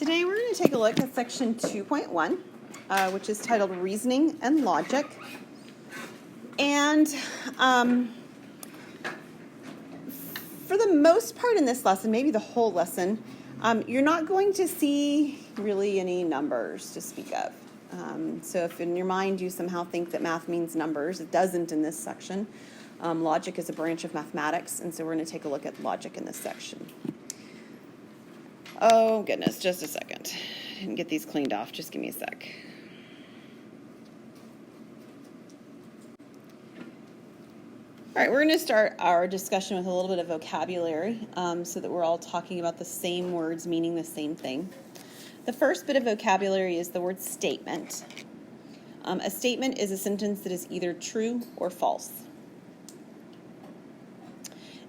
Today we're going to take a look at section 2.1, which is titled Reasoning and Logic. And for the most part in this lesson, maybe the whole lesson, you're not going to see really any numbers to speak of. So if in your mind you somehow think that math means numbers, it doesn't in this section. Logic is a branch of mathematics, and so we're going to take a look at logic in this section. Oh, goodness, just a second. I didn't get these cleaned off. Just give me a sec. All right, we're going to start our discussion with a little bit of vocabulary so that we're all talking about the same words meaning the same thing. The first bit of vocabulary is the word statement. A statement is a sentence that is either true or false.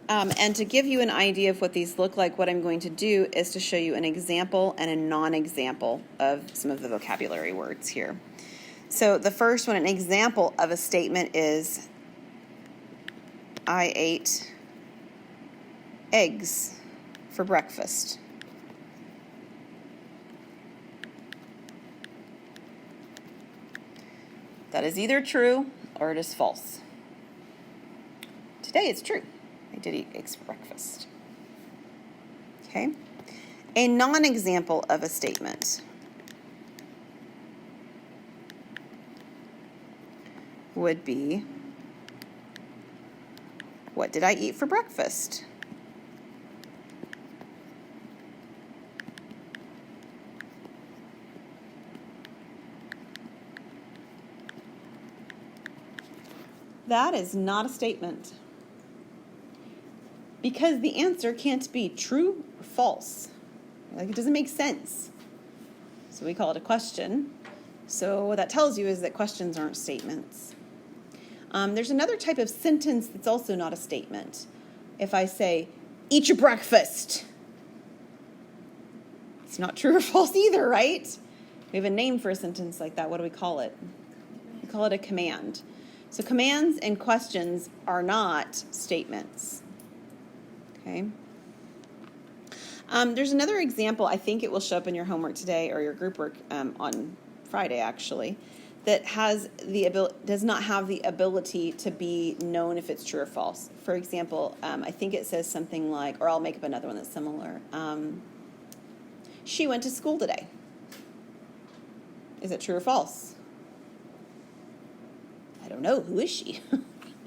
And to give you an idea of what these look like, what I'm going to do is to show you an example and a non-example of some of the vocabulary words here. So the first one, an example of a statement is, I ate eggs for breakfast. That is either true or it is false. Today it's true. I did eat eggs for breakfast. Okay. A non-example of a statement would be, what did I eat for breakfast? That is not a statement, because the answer can't be true or false. Like, it doesn't make sense. So we call it a question. So what that tells you is that questions aren't statements. There's another type of sentence that's also not a statement. If I say, eat your breakfast, it's not true or false either, right? We have a name for a sentence like that. What do we call it? We call it a command. So commands and questions are not statements. Okay. There's another example, I think it will show up in your homework today or your group work on Friday actually, that does not have the ability to be known if it's true or false. For example, I think it says something like, or I'll make up another one that's similar. She went to school today. Is it true or false? I don't know. Who is she?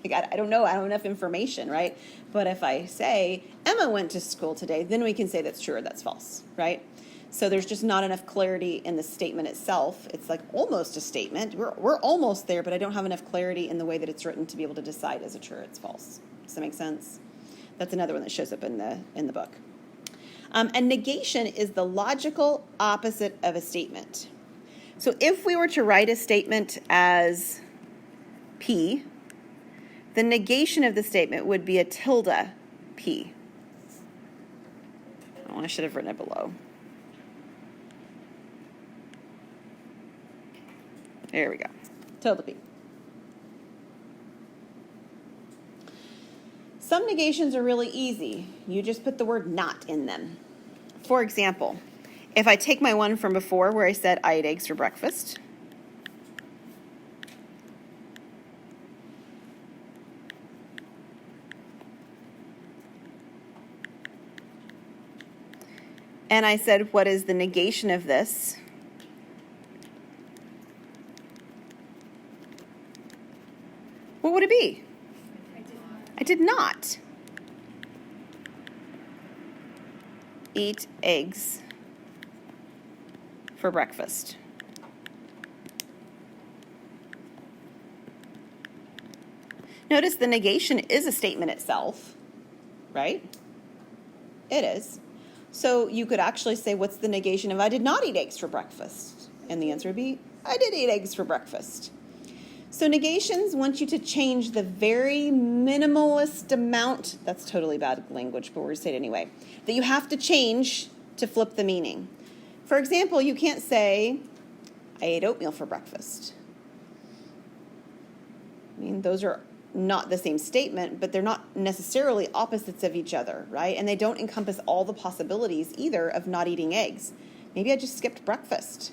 I don't know. I don't have enough information, right? But if I say, Emma went to school today, then we can say that's true or that's false, right? So there's just not enough clarity in the statement itself. It's like almost a statement. We're almost there, but I don't have enough clarity in the way that it's written to be able to decide is it true or it's false. Does that make sense? That's another one that shows up in the book. And negation is the logical opposite of a statement. So if we were to write a statement as P, the negation of the statement would be a tilde P. Oh, I should have written it below. There we go. Tilde P. Some negations are really easy. You just put the word not in them. For example, if I take my one from before where I said I ate eggs for breakfast, and I said, what is the negation of this? What would it be? I did not eat eggs for breakfast. Notice the negation is a statement itself, right? It is. So you could actually say, what's the negation of I did not eat eggs for breakfast? And the answer would be, I did eat eggs for breakfast. So negations want you to change the very minimalist amount, that's totally bad language, but we're going to say it anyway, that you have to change to flip the meaning. For example, you can't say, I ate oatmeal for breakfast. I mean, those are not the same statement, but they're not necessarily opposites of each other, right? And they don't encompass all the possibilities either of not eating eggs. Maybe I just skipped breakfast,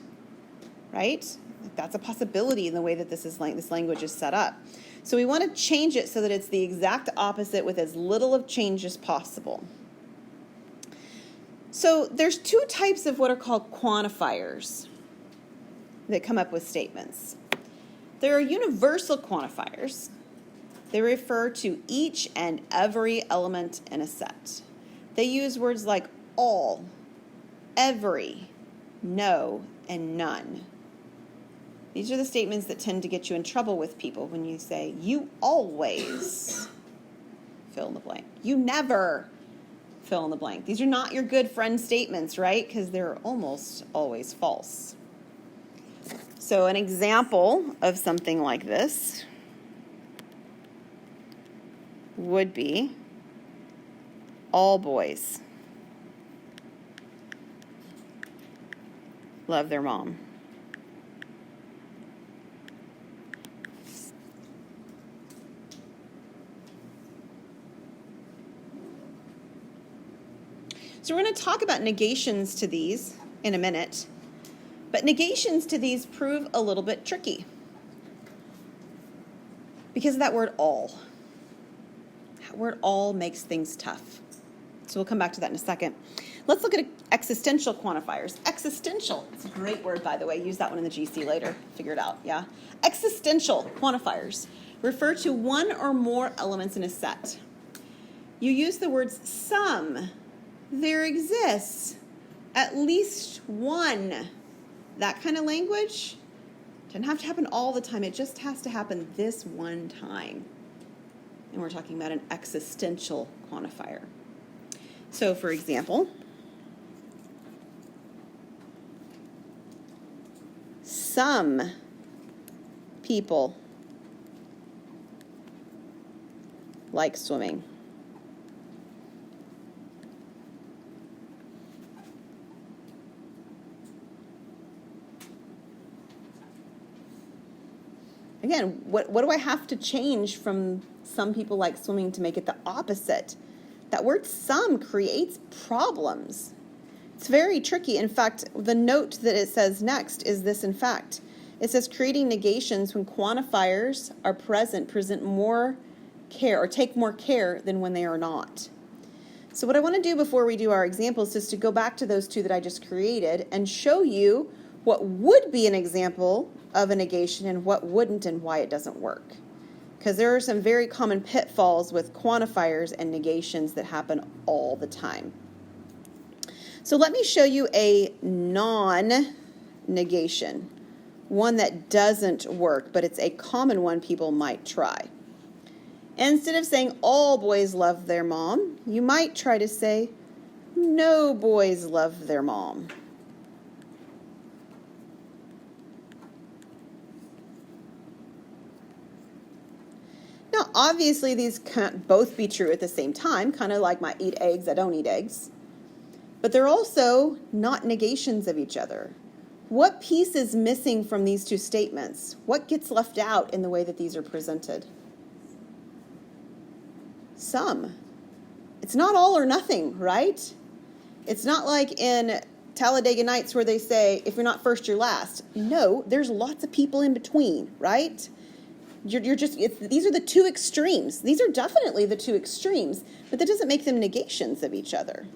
right? That's a possibility in the way that this language is set up. So we want to change it so that it's the exact opposite with as little of change as possible. So there's two types of what are called quantifiers that come up with statements. There are universal quantifiers. They refer to each and every element in a set. They use words like all, every, no, and none. These are the statements that tend to get you in trouble with people when you say, you always fill in the blank. You never fill in the blank. These are not your good friend statements, right? Because they're almost always false. So an example of something like this would be all boys love their mom. So we're going to talk about negations to these in a minute, but negations to these prove a little bit tricky because of that word all. That word all makes things tough. So we'll come back to that in a second. Let's look at existential quantifiers. Existential, it's a great word, by the way. Use that one in the GC later. Figure it out, yeah? Existential quantifiers refer to one or more elements in a set. You use the words some, there exists, at least one. That kind of language doesn't have to happen all the time. It just has to happen this one time. And we're talking about an existential quantifier. So, for example, some people like swimming. Again, what do I have to change from some people like swimming to make it the opposite? That word some creates problems. It's very tricky. In fact, the note that it says next is this, in fact. It says creating negations when quantifiers are present more care or take more care than when they are not. So what I want to do before we do our examples is to go back to those two that I just created and show you what would be an example of a negation and what wouldn't and why it doesn't work. Because there are some very common pitfalls with quantifiers and negations that happen all the time. So let me show you a non-negation, one that doesn't work, but it's a common one people might try. Instead of saying all boys love their mom, you might try to say no boys love their mom. Now, obviously, these can't both be true at the same time, kind of like my eat eggs, I don't eat eggs. But they're also not negations of each other. What piece is missing from these two statements? What gets left out in the way that these are presented? Some. It's not all or nothing, right? It's not like in Talladega Nights where they say, if you're not first, you're last. No, there's lots of people in between, right? These are the two extremes. These are definitely the two extremes, but that doesn't make them negations of each other.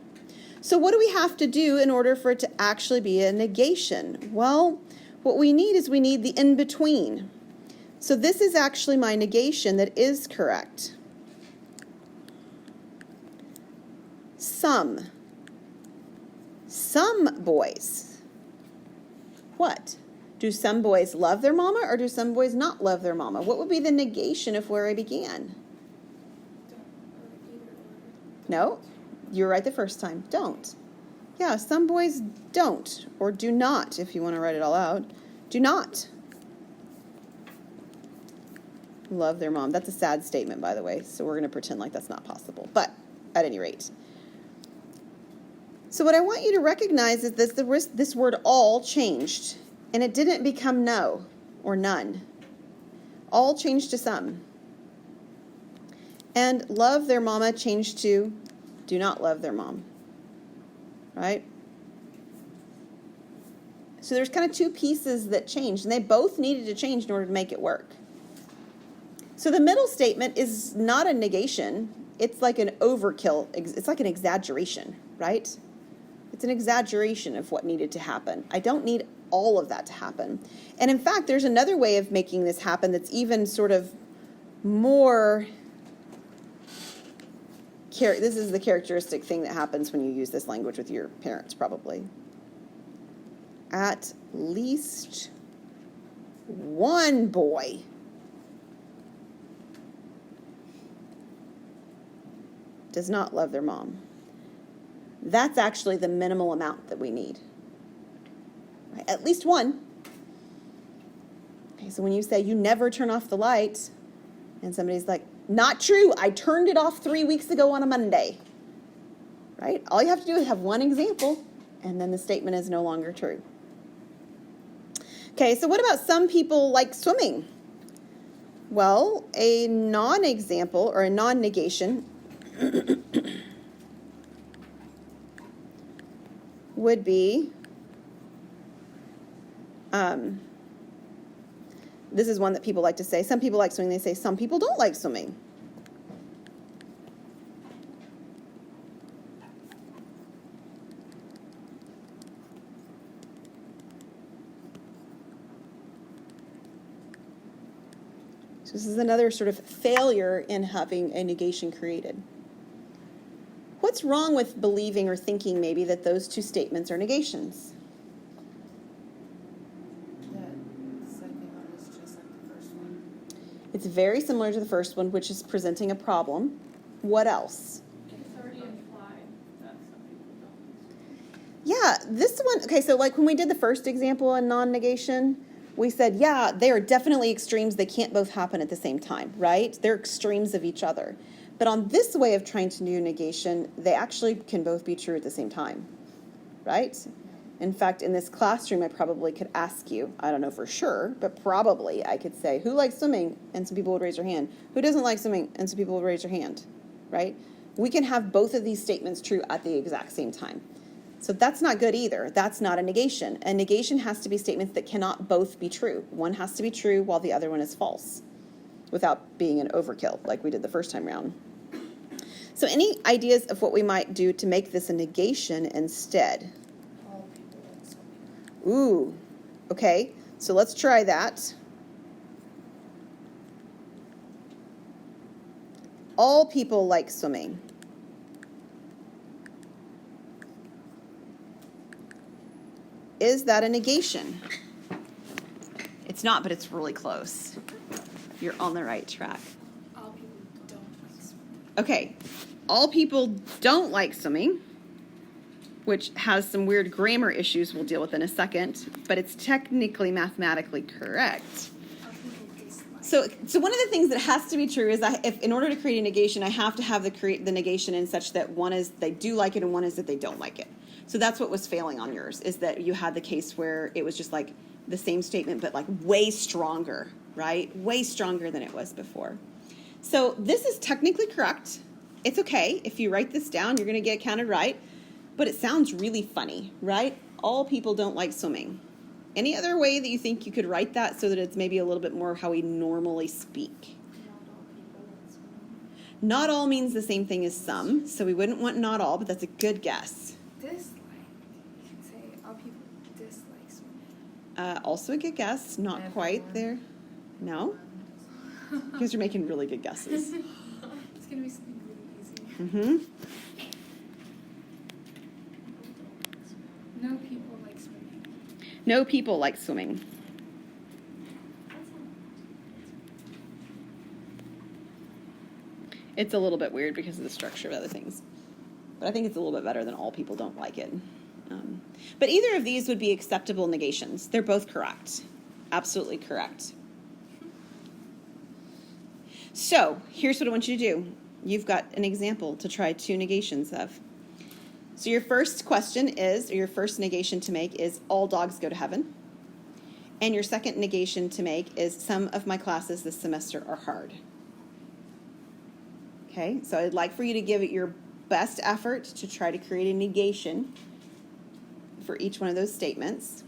So what do we have to do in order for it to actually be a negation? Well, what we need is the in-between. So this is actually my negation that is correct. Some boys. What? Do some boys love their mama or do some boys not love their mama? What would be the negation of where I began? No, you were right the first time. Don't. Yeah, some boys don't, or do not, if you want to write it all out. Do not love their mom. That's a sad statement, by the way, so we're going to pretend like that's not possible. But at any rate. So what I want you to recognize is this word all changed. And it didn't become no or none. All changed to some. And love their mama changed to do not love their mom. Right? So there's kind of two pieces that changed, and they both needed to change in order to make it work. So the middle statement is not a negation. It's like an overkill. It's like an exaggeration, right? It's an exaggeration of what needed to happen. I don't need all of that to happen. And in fact, there's another way of making this happen that's even sort of more... This is the characteristic thing that happens when you use this language with your parents, probably. At least one boy does not love their mom. That's actually the minimal amount that we need. Right? At least one. Okay, so when you say you never turn off the light, and somebody's like, not true, I turned it off 3 weeks ago on a Monday. Right? All you have to do is have one example, and then the statement is no longer true. Okay, so what about some people like swimming? Well, a non-example or a non-negation would be, this is one that people like to say. Some people like swimming. They say some people don't like swimming. So this is another sort of failure in having a negation created. What's wrong with believing or thinking maybe that those two statements are negations? That second one is just like the first one. It's very similar to the first one, which is presenting a problem. What else? It's already implied that some people don't. Yeah, this one, okay, so like when we did the first example in non-negation, we said, yeah, they are definitely extremes. They can't both happen at the same time, right? They're extremes of each other. But on this way of trying to do negation, they actually can both be true at the same time, right? In fact, in this classroom, I probably could ask you, I don't know for sure, but probably I could say, who likes swimming? And some people would raise their hand. Who doesn't like swimming? And some people would raise their hand, right? We can have both of these statements true at the exact same time. So that's not good either. That's not a negation. A negation has to be statements that cannot both be true. One has to be true while the other one is false, without being an overkill like we did the first time around. So any ideas of what we might do to make this a negation instead? All people like swimming. Ooh, okay. So let's try that. All people like swimming. Is that a negation? It's not, but it's really close. You're on the right track. All people don't like swimming. Okay, all people don't like swimming, which has some weird grammar issues we'll deal with in a second, but it's technically mathematically correct. All people dislike. So one of the things that has to be true is if in order to create a negation, I have to have the negation in such that one is they do like it and one is that they don't like it. So that's what was failing on yours, is that you had the case where it was just like the same statement, but like way stronger, right? Way stronger than it was before. So this is technically correct. It's okay. If you write this down, you're going to get it counted right. But it sounds really funny, right? All people don't like swimming. Any other way that you think you could write that so that it's maybe a little bit more how we normally speak? Not all people like swimming. Not all means the same thing as some, so we wouldn't want not all, but that's a good guess. Dislike. You can say all people dislike swimming. Also a good guess. Not quite Everyone. there. No? You guys are making really good guesses. It's gonna be something really easy. Mm-hmm. No people like swimming. No people like swimming. It's a little bit weird because of the structure of other things. But I think it's a little bit better than all people don't like it. But either of these would be acceptable negations. They're both correct. Absolutely correct. So here's what I want you to do. You've got an example to try two negations of. So your first question is, or your first negation to make is, all dogs go to heaven. And your second negation to make is, some of my classes this semester are hard. Okay, so I'd like for you to give it your best effort to try to create a negation for each one of those statements.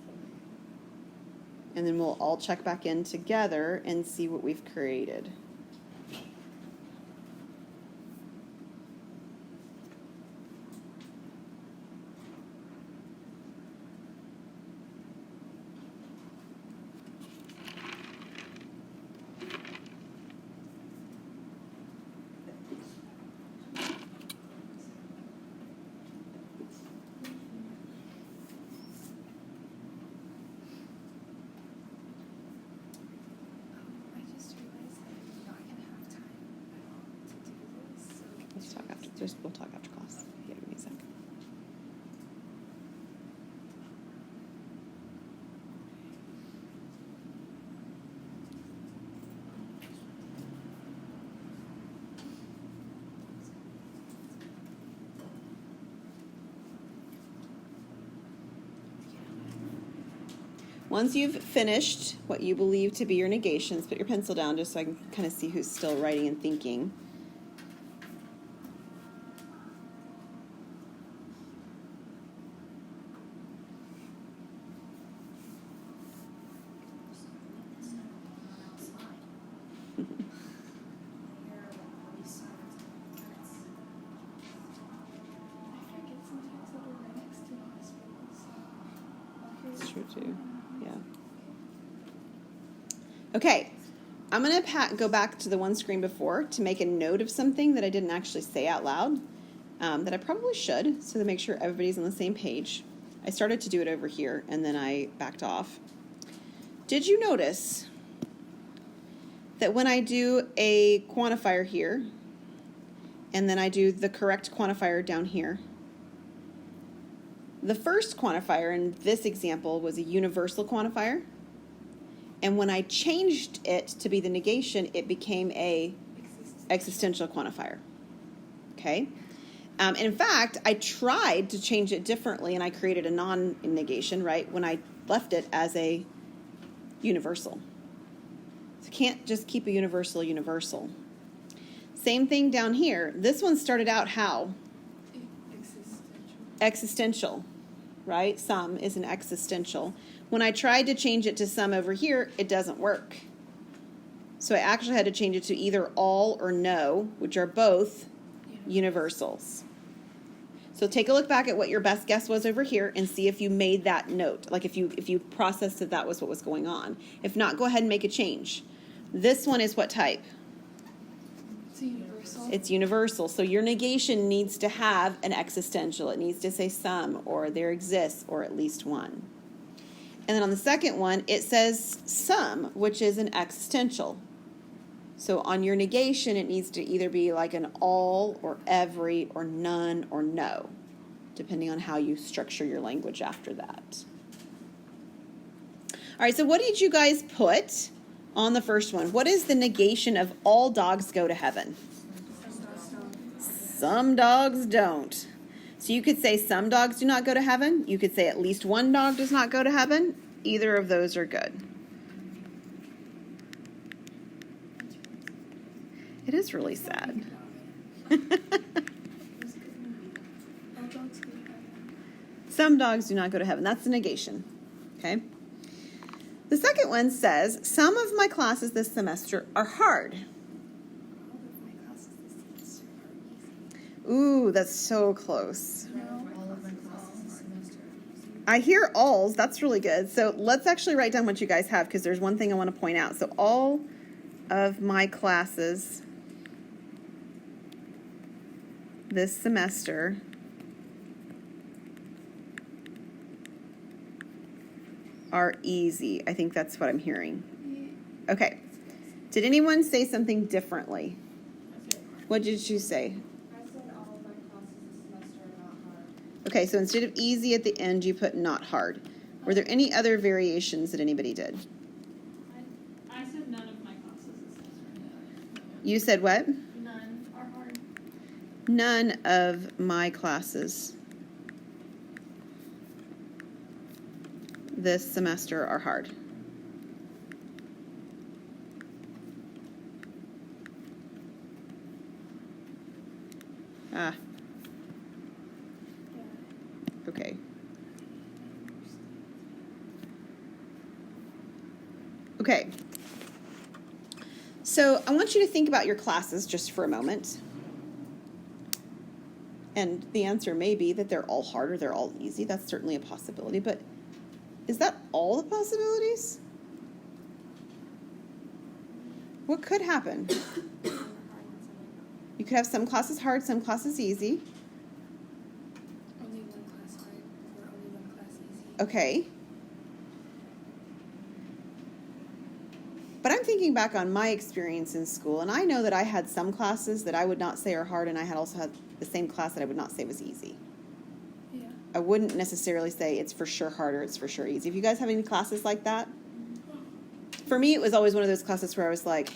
And then we'll all check back in together and see what we've created. I just realized that I'm not gonna have time at all to do this. So Let's talk after. We'll talk after class. Yeah, give me a sec. Once you've finished what you believe to be your negations, put your pencil down just so I can kind of see who's still writing and thinking. I forget sometimes that we're right next to the hospital, so I'll It's true too. Yeah. Okay, I'm going to go back to the one screen before to make a note of something that I didn't actually say out loud that I probably should, so to make sure everybody's on the same page. I started to do it over here, and then I backed off. Did you notice that when I do a quantifier here, and then I do the correct quantifier down here, the first quantifier in this example was a universal quantifier, and when I changed it to be the negation, it became a existential quantifier. Okay? And in fact, I tried to change it differently, and I created a non-negation, right, when I left it as a universal. So you can't just keep a universal universal. Same thing down here. This one started out how? Existential, right? Some is an existential. When I tried to change it to some over here, it doesn't work. So I actually had to change it to either all or no, which are both universals. So take a look back at what your best guess was over here and see if you made that note. Like if you processed that was what was going on. If not, go ahead and make a change. This one is what type? It's universal. It's universal. So your negation needs to have an existential. It needs to say some, or there exists, or at least one. And then on the second one, it says some, which is an existential. So on your negation, it needs to either be like an all, or every, or none, or no, depending on how you structure your language after that. All right, so what did you guys put on the first one? What is the negation of all dogs go to heaven? Some dogs don't. So you could say some dogs do not go to heaven. You could say at least one dog does not go to heaven. Either of those are good. It is really sad. Some dogs do not go to heaven. That's the negation. Okay? The second one says, some of my classes this semester are hard. Ooh, that's so close. I hear alls. That's really good. So let's actually write down what you guys have because there's one thing I want to point out. So all of my classes this semester are easy. I think that's what I'm hearing. Okay. Did anyone say something differently? What did you say? I said all of my classes this semester are not hard. Okay, so instead of easy at the end, you put not hard. Were there any other variations that anybody did? I said none of my classes this semester. You said what? None are hard. None of my classes this semester are hard. Ah. Okay. Okay. So I want you to think about your classes just for a moment. And the answer may be that they're all hard or they're all easy. That's certainly a possibility. But is that all the possibilities? What could happen? You could have some classes hard, some classes easy. Only one class hard or only one class easy. Okay. But I'm thinking back on my experience in school, and I know that I had some classes that I would not say are hard, and I had also had the same class that I would not say was easy. Yeah. I wouldn't necessarily say it's for sure hard or it's for sure easy. If you guys have any classes like that, for me, it was always one of those classes where I was like,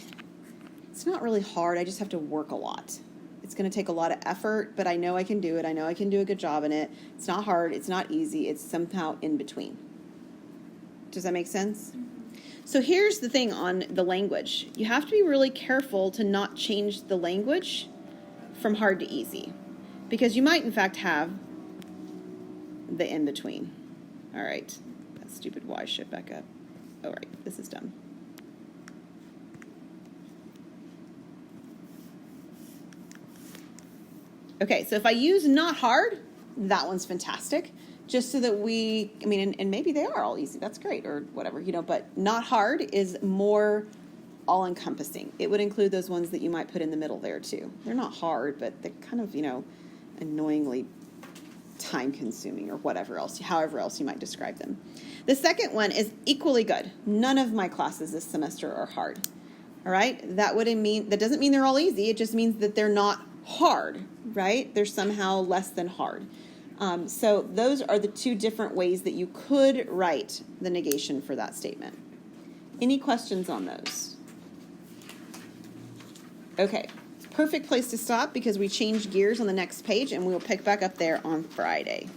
it's not really hard. I just have to work a lot. It's going to take a lot of effort, but I know I can do it. I know I can do a good job in it. It's not hard. It's not easy. It's somehow in between. Does that make sense? So here's the thing on the language. You have to be really careful to not change the language from hard to easy, because you might, in fact, have the in between. All right. That stupid Y should back up. All right. This is done. Okay, so if I use not hard, that one's fantastic. Just so that and maybe they are all easy. That's great, or whatever, but not hard is more all-encompassing. It would include those ones that you might put in the middle there, too. They're not hard, but they're kind of, annoyingly time-consuming or whatever else, however else you might describe them. The second one is equally good. None of my classes this semester are hard. All right? That doesn't mean they're all easy. It just means that they're not hard, right? They're somehow less than hard. So those are the two different ways that you could write the negation for that statement. Any questions on those? Okay, perfect place to stop because we changed gears on the next page and we'll pick back up there on Friday.